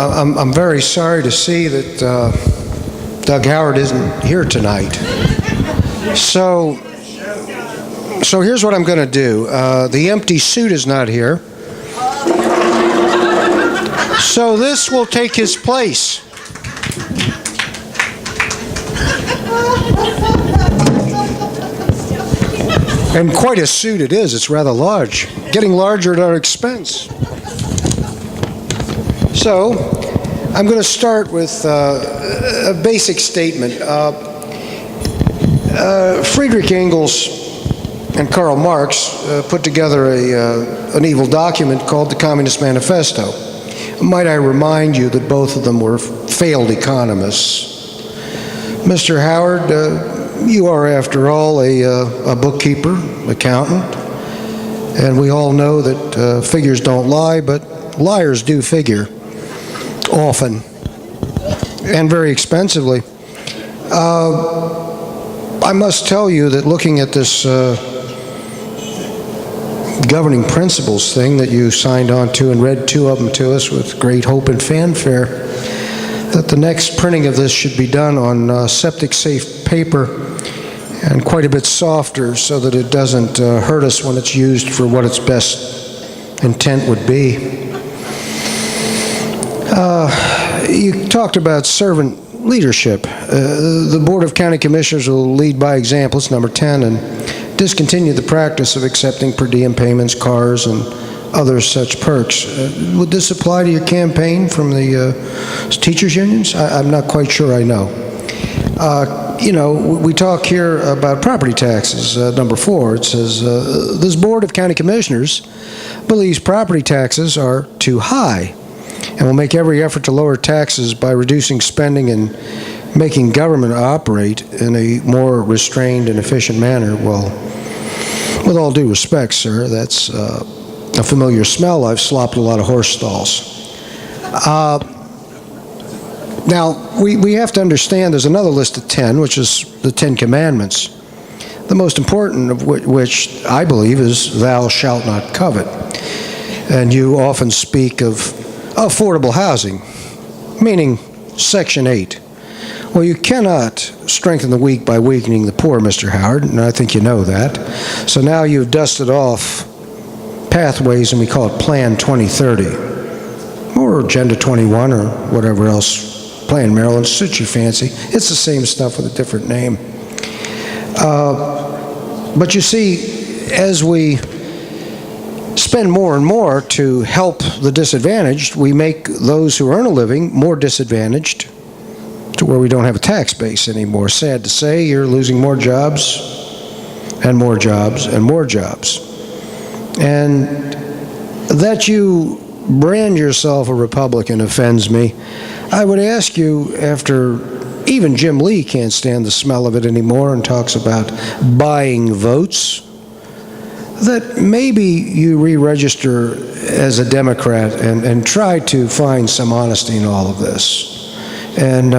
I'm very sorry to see that Doug Howard isn't here tonight. So here's what I'm going to do. The empty suit is not here. So this will take his place. And quite a suit it is. It's rather large. Getting larger at our expense. So I'm going to start with a basic statement. Friedrich Engels and Karl Marx put together an evil document called the Communist Manifesto. Might I remind you that both of them were failed economists. Mr. Howard, you are, after all, a bookkeeper, accountant, and we all know that figures don't lie, but liars do figure, often, and very expensively. I must tell you that looking at this governing principles thing that you signed on to and read two of them to us with great hope and fanfare, that the next printing of this should be done on septic-safe paper and quite a bit softer so that it doesn't hurt us when it's used for what its best intent would be. You talked about servant leadership. The Board of County Commissioners will lead by example, it's number 10, and discontinue the practice of accepting per diem payments, cars, and other such perks. Would this apply to your campaign from the teachers' unions? I'm not quite sure I know. You know, we talk here about property taxes. Number 4, it says, this Board of County Commissioners believes property taxes are too high and will make every effort to lower taxes by reducing spending and making government operate in a more restrained and efficient manner. Well, with all due respect, sir, that's a familiar smell. I've slopped a lot of horse stalls. Now, we have to understand there's another list of 10, which is the 10 Commandments, the most important of which I believe is thou shalt not covet. And you often speak of affordable housing, meaning Section 8. Well, you cannot strengthen the weak by weakening the poor, Mr. Howard, and I think you know that. So now you've dusted off pathways, and we call it Plan 2030, or Agenda 21, or whatever else, Plan Maryland, suits your fancy. It's the same stuff with a different name. But you see, as we spend more and more to help the disadvantaged, we make those who earn a living more disadvantaged, to where we don't have a tax base anymore. Sad to say, you're losing more jobs and more jobs and more jobs. And that you brand yourself a Republican offends me. I would ask you, after even Jim Lee can't stand the smell of it anymore and talks about buying votes, that maybe you re-register as a Democrat and try to find some honesty in all of this. And,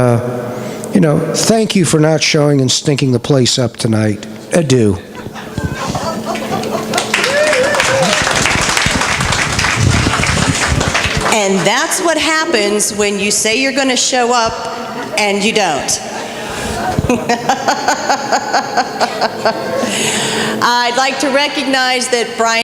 you know, thank you for not showing and stinking the place up tonight. Adieu. And that's what happens when you say you're going to show up and you don't. I'd like to recognize that Brian